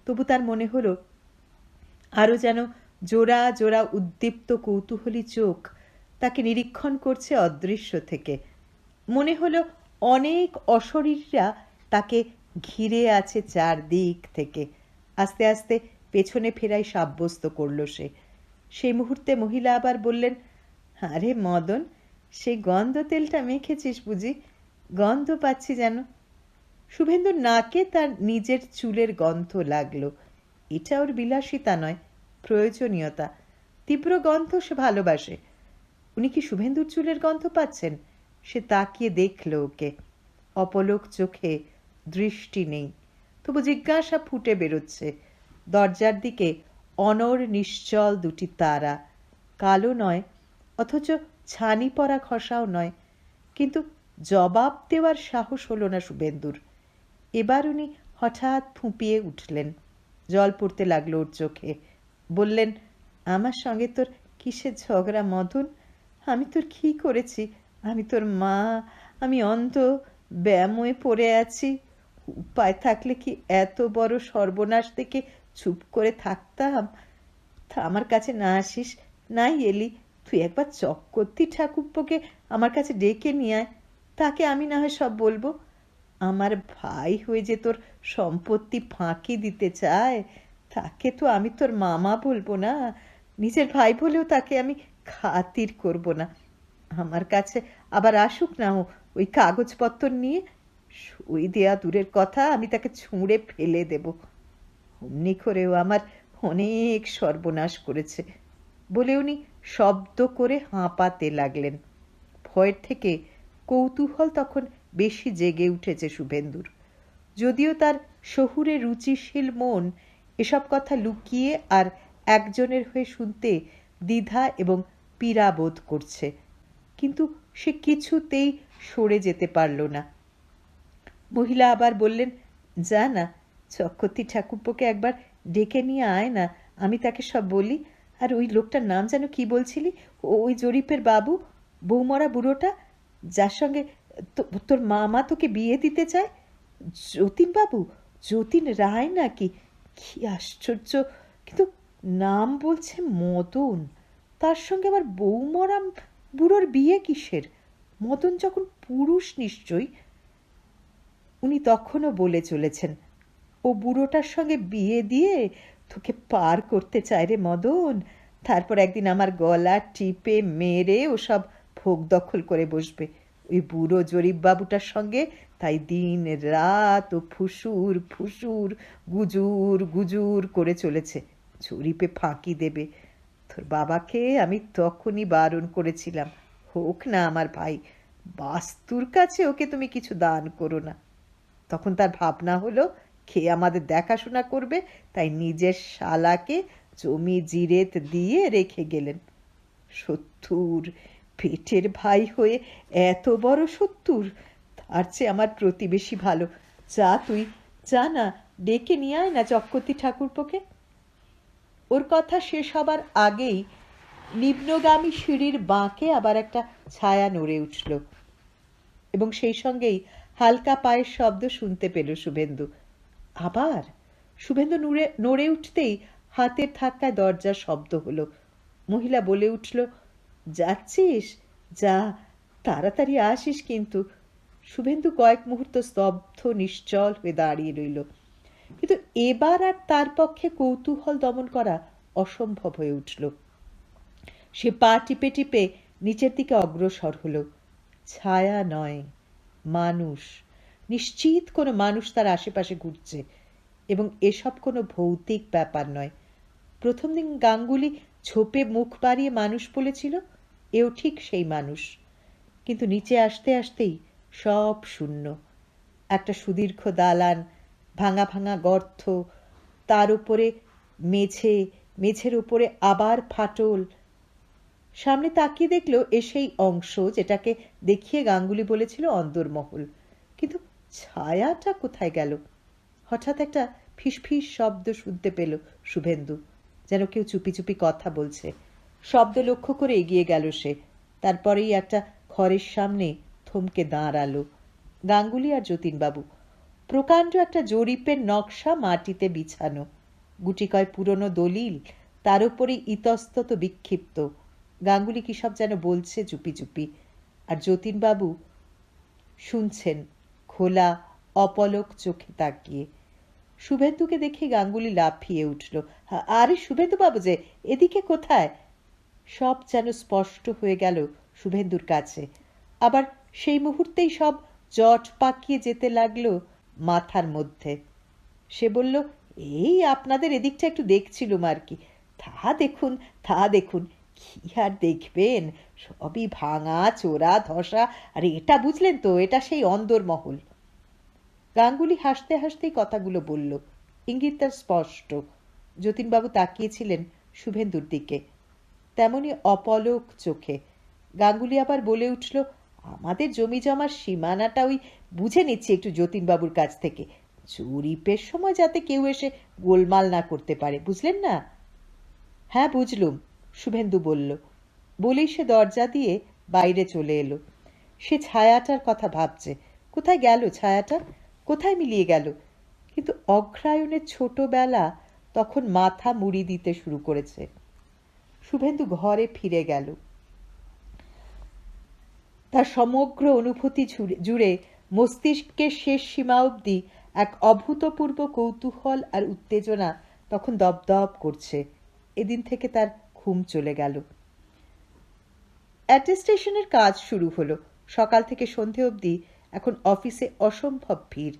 তবু তার মনে হলো আরও যেন জোড়া জোড়া উদ্দীপ্ত কৌতূহলী চোখ তাকে নিরীক্ষণ করছে অদৃশ্য থেকে। মনে হলো অনেক অশরীররা তাকে ঘিরে আছে চারদিক থেকে। আস্তে আস্তে পেছনে ফেরাই সাব্যস্ত করল সে। সেই মুহূর্তে মহিলা আবার বললেন, আরে মদন, সেই গন্ধ তেলটা মেখেছিস বুঝি? গন্ধ পাচ্ছি যেন। শুভেন্দুর নাকে তার নিজের চুলের গন্ধ লাগলো। এটা ওর বিলাসিতা নয়, প্রয়োজনীয়তা। তীব্র গন্ধ সে ভালোবাসে। উনি কি শুভেন্দুর চুলের গন্ধ পাচ্ছেন? সে তাকিয়ে দেখল ওকে। অপলক চোখে দৃষ্টি নেই, তবু জিজ্ঞাসা ফুটে বেরোচ্ছে। দরজার দিকে অনর নিশ্চল দুটি তারা, কালো নয়, অথচ ছানি পরা ঘষাও নয়। কিন্তু জবাব দেওয়ার সাহস হলো না শুভেন্দুর। এবার উনি হঠাৎ ফুঁপিয়ে উঠলেন। জল পড়তে লাগলো ওর চোখে। বললেন, আমার সঙ্গে তোর কিসের ঝগড়া মদন? আমি তোর কি করেছি? আমি তোর মা, আমি অন্ধ, ব্যামোয় পড়ে আছি। উপায় থাকলে কি এত বড় সর্বনাশ থেকে চুপ করে থাকতাম? আমার কাছে না আসিস, নাই এলি, তুই একবার চক্রবর্তী ঠাকুরপোকে আমার কাছে ডেকে নিয়ে আয়, তাকে আমি না হয় সব বলবো। আমার ভাই হয়ে যে তোর সম্পত্তি ফাঁকি দিতে চায়, তাকে তো আমি তোর মামা বলবো না, নিজের ভাই বলেও তাকে আমি খাতির করব না। আমার কাছে আবার আসুক না ওই কাগজপত্র নিয়ে, সই দেয়া দূরের কথা, আমি তাকে ছুঁড়ে ফেলে দেব। অমনি করেও আমার অনেক সর্বনাশ করেছে বলে উনি শব্দ করে হাঁপাতে লাগলেন। ভয়ের থেকে কৌতূহল তখন বেশি জেগে উঠেছে শুভেন্দুর। যদিও তার শহুরে রুচিশীল মন এসব কথা লুকিয়ে আর একজনের হয়ে শুনতে দ্বিধা এবং পীড়া বোধ করছে, কিন্তু সে কিছুতেই সরে যেতে পারল না। মহিলা আবার বললেন, যা না, চক্রবর্তী ঠাকুরপোকে একবার ডেকে নিয়ে আয় না, আমি তাকে সব বলি। আর ওই লোকটার নাম যেন কি বলছিলি? ওই জরিপের বাবু, বৌমরা বুড়োটা, যার সঙ্গে তোর মামা তোকে বিয়ে দিতে চায়। যতীনবাবু, যতীন রায় নাকি? কি আশ্চর্য! কিন্তু নাম বলছে মদন, তার সঙ্গে আবার বৌমরা বুড়োর বিয়ে কিসের? মদন যখন পুরুষ নিশ্চয়ই। উনি তখনও বলে চলেছেন, ও বুড়োটার সঙ্গে বিয়ে দিয়ে তোকে পার করতে চায় রে মদন। তারপর একদিন আমার গলা টিপে মেরে ওসব ভোগ দখল করে বসবে ওই বুড়ো জরিপবাবুটার সঙ্গে। তাই দিন রাত ও ফুসুর ফুসুর গুজুর গুজুর করে চলেছে, জরিপে ফাঁকি দেবে। তোর বাবাকে আমি তখনই বারণ করেছিলাম, হোক না আমার ভাই, বাস্তুর কাছে ওকে তুমি কিছু দান করো না। তখন তার ভাবনা হলো খেয়ে আমাদের দেখাশোনা করবে, তাই নিজের শালাকে জমি জিরেত দিয়ে রেখে গেলেন। শত্রুর, পেটের ভাই হয়ে এত বড় শত্রুর, তার চেয়ে আমার প্রতিবেশী ভালো। যা তুই, যা না, ডেকে নিয়ে আয় না চক্রবর্তী ঠাকুরপোকে। ওর কথা শেষ হবার আগেই নিম্নগামী সিঁড়ির বাঁকে আবার একটা ছায়া নড়ে উঠল, এবং সেই সঙ্গেই হালকা পায়ের শব্দ শুনতে পেল শুভেন্দু। আবার শুভেন্দু নড়ে উঠতেই হাতের ধাক্কায় দরজার শব্দ হলো। মহিলা বলে উঠল, যাচ্ছিস? যা, তাড়াতাড়ি আসিস কিন্তু। শুভেন্দু কয়েক মুহূর্ত স্তব্ধ নিশ্চল হয়ে দাঁড়িয়ে রইল, কিন্তু এবার আর তার পক্ষে কৌতূহল দমন করা অসম্ভব হয়ে উঠল। সে পা টিপে টিপে নিচের দিকে অগ্রসর হলো। ছায়া নয়, মানুষ, নিশ্চিত কোনো মানুষ তার আশেপাশে ঘুরছে, এবং এসব কোনো ভৌতিক ব্যাপার নয়। প্রথম দিন গাঙ্গুলি ঝোপে মুখ বাড়িয়ে মানুষ বলেছিল, এও ঠিক সেই মানুষ। কিন্তু নিচে আসতে আসতেই সব শূন্য। একটা সুদীর্ঘ দালান, ভাঙা ভাঙা গর্ত, তার উপরে মেঝে, মেঝের উপরে আবার ফাটল। সামনে তাকিয়ে দেখলো এ সেই অংশ যেটাকে দেখিয়ে গাঙ্গুলি বলেছিল অন্দরমহল। কিন্তু ছায়াটা কোথায় গেল? হঠাৎ একটা ফিসফিস শব্দ শুনতে পেল শুভেন্দু, যেন কেউ চুপি চুপি কথা বলছে। শব্দ লক্ষ্য করে এগিয়ে গেল সে। তারপরেই একটা ঘরের সামনে থমকে দাঁড়ালো গাঙ্গুলি আর যতীনবাবু। প্রকাণ্ড একটা জরিপের নকশা মাটিতে বিছানো, গুটিকয় পুরনো দলিল, তার উপরে ইতস্তত বিক্ষিপ্ত। গাঙ্গুলি কি সব যেন বলছে চুপি চুপি, আর যতীনবাবু শুনছেন খোলা অপলক চোখে তাকিয়ে। শুভেন্দুকে দেখে গাঙ্গুলি লাফিয়ে উঠল। আরে শুভেন্দু বাবু যে, এদিকে কোথায়? সব যেন স্পষ্ট হয়ে গেল শুভেন্দুর কাছে। আবার সেই মুহূর্তেই সব জট পাকিয়ে যেতে লাগলো মাথার মধ্যে। সে বলল, এই আপনাদের এদিকটা একটু দেখছিলুম আর কি। তা দেখুন, তা দেখুন। কি আর দেখবেন, সবই ভাঙা চোরা ধসা। আর এটা বুঝলেন তো, এটা সেই অন্দরমহল। গাঙ্গুলি হাসতে হাসতেই কথাগুলো বলল, ইঙ্গিত তার স্পষ্ট। যতীনবাবু তাকিয়েছিলেন শুভেন্দুর দিকে, তেমনি অপলক চোখে। গাঙ্গুলি আবার বলে উঠল, আমাদের জমি জমার সীমানাটা ওই বুঝে নিচ্ছি একটু যতীনবাবুর কাছ থেকে, জরিপের সময় যাতে কেউ এসে গোলমাল না করতে পারে, বুঝলেন না? হ্যাঁ বুঝলুম, শুভেন্দু বলল। বলেই সে দরজা দিয়ে বাইরে চলে এলো। সে ছায়াটার কথা ভাবছে। কোথায় গেল ছায়াটা? কোথায় মিলিয়ে গেল? কিন্তু অগ্রায়ণের ছোটবেলা তখন মাথা মুড়ি দিতে শুরু করেছে। শুভেন্দু ঘরে ফিরে গেল। তার সমগ্র অনুভূতি জুড়ে মস্তিষ্কের শেষ সীমা অবধি এক অভূতপূর্ব কৌতূহল আর উত্তেজনা তখন দপদপ করছে। এদিন থেকে তার ঘুম চলে গেল। অ্যাটেস্টেশনের কাজ শুরু হলো। সকাল থেকে সন্ধে অবধি এখন অফিসে অসম্ভব ভিড়।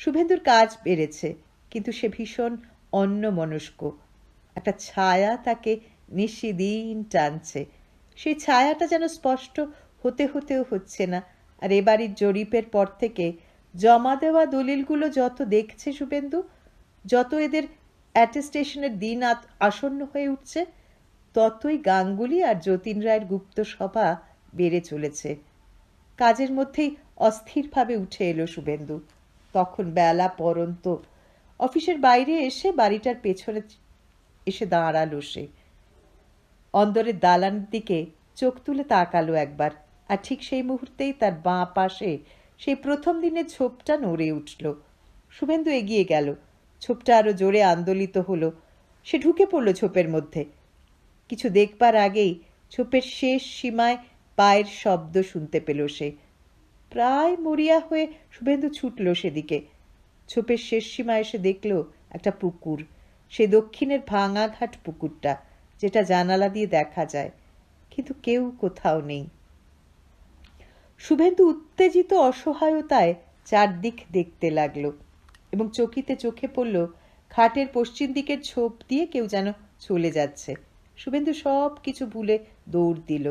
শুভেন্দুর কাজ বেড়েছে, কিন্তু সে ভীষণ অন্যমনস্ক। একটা ছায়া তাকে নিশিদিন টানছে। সেই ছায়াটা যেন স্পষ্ট হতে হতেও হচ্ছে না। আর এবাড়ির জরিপের পর থেকে জমা দেওয়া দলিলগুলো যত দেখছে শুভেন্দু, যত এদের অ্যাটেস্টেশনের দিন আসন্ন হয়ে উঠছে, ততই গাঙ্গুলি আর যতীন রায়ের গুপ্ত সভা বেড়ে চলেছে। কাজের মধ্যেই অস্থিরভাবে উঠে এলো শুভেন্দু। তখন বেলা পড়ন্ত। অফিসের বাইরে এসে বাড়িটার পেছনে এসে দাঁড়ালো সে। অন্দরের দালানের দিকে চোখ তুলে তাকালো একবার, আর ঠিক সেই মুহূর্তেই তার বাঁ পাশে সেই প্রথম দিনের ছোপটা নড়ে উঠল। শুভেন্দু এগিয়ে গেল। ছোপটা আরো জোরে আন্দোলিত হলো। সে ঢুকে পড়ল ছোপের মধ্যে। কিছু দেখবার আগেই ছোপের শেষ সীমায় পায়ের শব্দ শুনতে পেল সে। প্রায় মরিয়া হয়ে শুভেন্দু ছুটল সেদিকে। ছোপের শেষ সীমায় এসে দেখল একটা পুকুর, সে দক্ষিণের ভাঙাঘাট পুকুরটা, যেটা জানালা দিয়ে দেখা যায়, কিন্তু কেউ কোথাও নেই। শুভেন্দু উত্তেজিত অসহায়তায় চারদিক দেখতে লাগলো, এবং চকিতে চোখে পড়ল খাটের পশ্চিম দিকের ছোপ দিয়ে কেউ যেন চলে যাচ্ছে। শুভেন্দু সব কিছু ভুলে দৌড় দিল।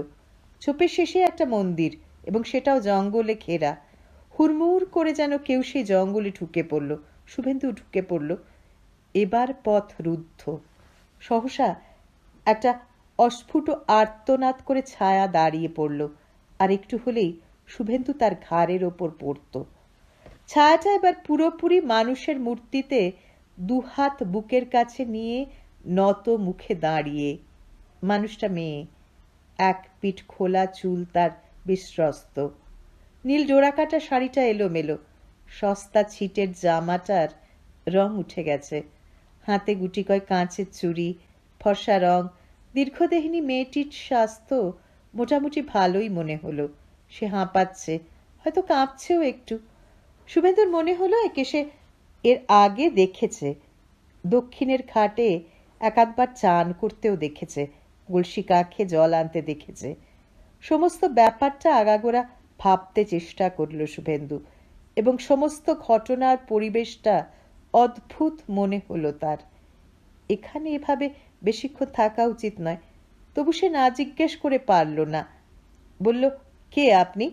ছোপের শেষে একটা মন্দির, এবং সেটাও জঙ্গলে ঘেরা। হুড়মুড় করে যেন কেউ সেই জঙ্গলে ঢুকে পড়ল। শুভেন্দু ঢুকে পড়ল। এবার পথ রুদ্ধ। সহসা একটা অস্ফুট আর্তনাদ করে ছায়া দাঁড়িয়ে পড়ল, আর একটু হলেই শুভেন্দু তার ঘাড়ের ওপর পড়ত। ছায়াটা এবার পুরোপুরি মানুষের মূর্তিতে দুহাত বুকের কাছে নিয়ে নত মুখে দাঁড়িয়ে। মানুষটা মেয়ে, এক পিঠ খোলা চুল তার বিশ্বস্ত, নীল ডোরাকাটা শাড়িটা এলোমেলো, সস্তা ছিটের জামাটার রং উঠে গেছে, হাতে গুটিকয় কাঁচের চুড়ি, ফর্সা রং। দীর্ঘদেহিনী মেয়েটির স্বাস্থ্য মোটামুটি ভালোই মনে হলো। সে হাঁপাচ্ছে, হয়তো কাঁপছেও একটু। শুভেন্দুর মনে হলো একে সে এর আগে দেখেছে, দক্ষিণের ঘাটে একাধবার চান করতেও দেখেছে, কলসি কাঁখে জল আনতে দেখেছে। সমস্ত ব্যাপারটা আগাগোড়া ভাবতে চেষ্টা করল শুভেন্দু, এবং সমস্ত ঘটনার পরিবেশটা অদ্ভুত মনে হলো তার। এখানে এভাবে বেশিক্ষণ থাকা উচিত নয়। তবু সে না জিজ্ঞেস করে পারল না। বলল, কে আপনি?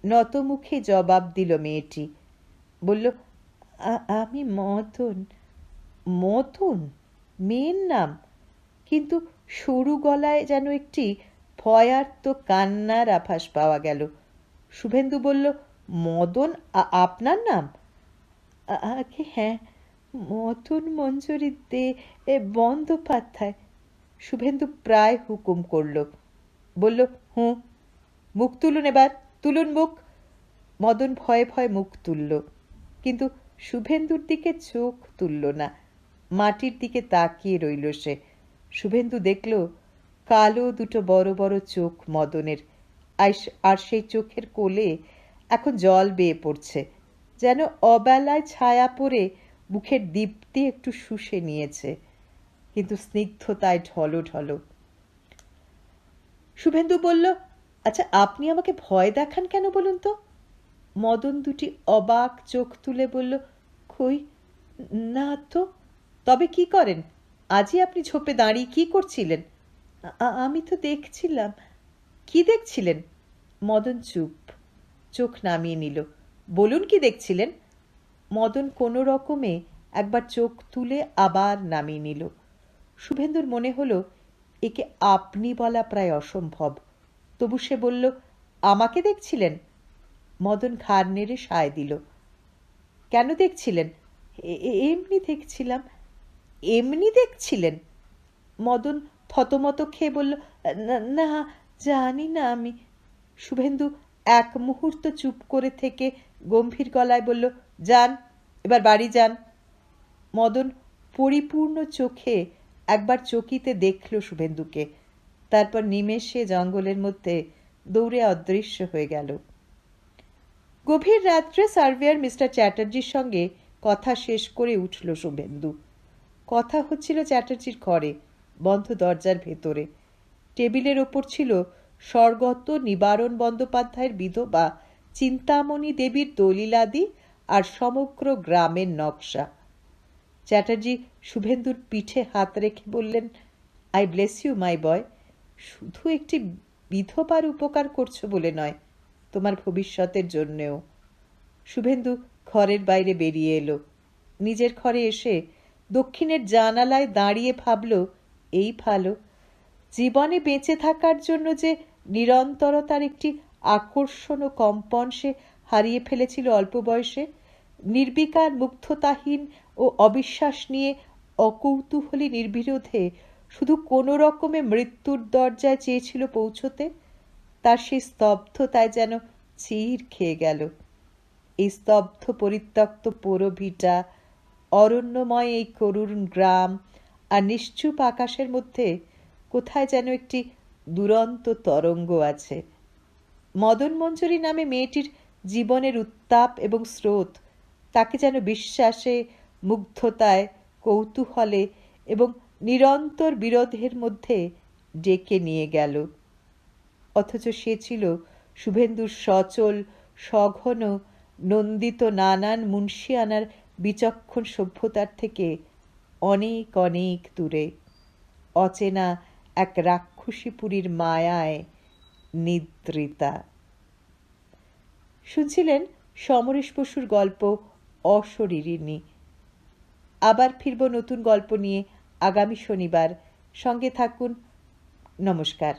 নত মুখে জবাব দিল মেয়েটি। বলল, আমি মদন। মদন? মেয়ের নাম? কিন্তু সরু গলায় যেন একটি ভয়ার্ত কান্নার আভাস পাওয়া গেল। শুভেন্দু বলল, মদন আপনার নাম? আগে হ্যাঁ, মদন মঞ্জুরি দে বন্দ্যোপাধ্যায়। শুভেন্দু প্রায় হুকুম করল। বলল, হুঁ। মুখ তুলুন, এবার তুলুন মুখ। মদন ভয়ে ভয়ে মুখ তুলল, কিন্তু শুভেন্দুর দিকে চোখ তুলল না। মাটির দিকে তাকিয়ে রইল সে। শুভেন্দু দেখল কালো দুটো বড় বড় চোখ মদনের, আর সেই চোখের কোলে এখন জল বেয়ে পড়ছে, যেন অবেলায় ছায়া পড়ে মুখের দীপ্তি একটু শুষে নিয়েছে, কিন্তু স্নিগ্ধতায় ঢলো ঢলো। শুভেন্দু বলল, আচ্ছা, আপনি আমাকে ভয় দেখান কেন বলুন তো? মদন দুটি অবাক চোখ তুলে বলল, কই না তো। তবে কি করেন? আজই আপনি ঝোপে দাঁড়িয়ে কি করছিলেন? আমি তো দেখছিলাম। কি দেখছিলেন? মদন চুপ, চোখ নামিয়ে নিল। বলুন, কি দেখছিলেন? মদন কোনো রকমে একবার চোখ তুলে আবার নামিয়ে নিল। শুভেন্দুর মনে হলো একে আপনি বলা প্রায় অসম্ভব। তবু সে বলল, আমাকে দেখছিলেন? মদন ঘাড় নেড়ে সায় দিল। কেন দেখছিলেন? এমনি দেখছিলাম। এমনি দেখছিলেন? মদন থতমত খেয়ে বলল, না, জানি না আমি। শুভেন্দু এক মুহূর্ত চুপ করে থেকে গম্ভীর গলায় বলল, যান, এবার বাড়ি যান। মদন পরিপূর্ণ চোখে একবার চকিতে দেখল শুভেন্দুকে, তারপর নিমেষে জঙ্গলের মধ্যে দৌড়ে অদৃশ্য হয়ে গেল। গভীর রাত্রে সার্ভেয়ার মিস্টার চ্যাটার্জির সঙ্গে কথা শেষ করে উঠল শুভেন্দু। কথা হচ্ছিল চ্যাটার্জির ঘরে, বন্ধ দরজার ভেতরে। টেবিলের ওপর ছিল স্বর্গত নিবারণ বন্দ্যোপাধ্যায়ের বিধবা চিন্তামণি দেবীর দলিলাদি আর সমগ্র গ্রামের নকশা। চ্যাটার্জি শুভেন্দুর পিঠে হাত রেখে বললেন, আই ব্লেস ইউ মাই বয়। শুধু একটি বিধবার উপকার করছো বলে নয়, তোমার ভবিষ্যতের জন্যেও। শুভেন্দু ঘরের বাইরে বেরিয়ে এলো। নিজের ঘরে এসে দক্ষিণের জানালায় দাঁড়িয়ে ভাবল, এই ভালো। জীবনে বেঁচে থাকার জন্য যে নিরন্তরতার একটি আকর্ষণ ও কম্পন সে হারিয়ে ফেলেছিল অল্প বয়সে, নির্বিকার মুগ্ধতাহীন ও অবিশ্বাস নিয়ে অকৌতূহলী নির্বিরোধে শুধু কোনো রকমে মৃত্যুর দরজায় চেয়েছিল পৌঁছতে, তার সেই স্তব্ধতায় যেন চির খেয়ে গেল। এই স্তব্ধ পরিত্যক্ত পোড়ো-ভিটা, অরণ্যময় এই করুণ গ্রাম আর নিশ্চুপ আকাশের মধ্যে কোথায় যেন একটি দুরন্ত তরঙ্গ আছে। মদন মঞ্জুরি নামে মেয়েটির জীবনের উত্তাপ এবং স্রোত তাকে যেন বিশ্বাসে, মুগ্ধতায়, কৌতূহলে এবং নিরন্তর বিরোধের মধ্যে ডেকে নিয়ে গেল। অথচ সে ছিল শুভেন্দুর সচল, সঘন, নন্দিত নানান মুন্সিয়ানার বিচক্ষণ সভ্যতার থেকে অনেক অনেক দূরে, অচেনা এক রাক্ষসীপুরীর মায়ায় নিদ্রিতা। শুনছিলেন সমরেশ বসুর গল্প অশরীরিণী। আবার ফিরব নতুন গল্প নিয়ে আগামী শনিবার। সঙ্গে থাকুন। নমস্কার।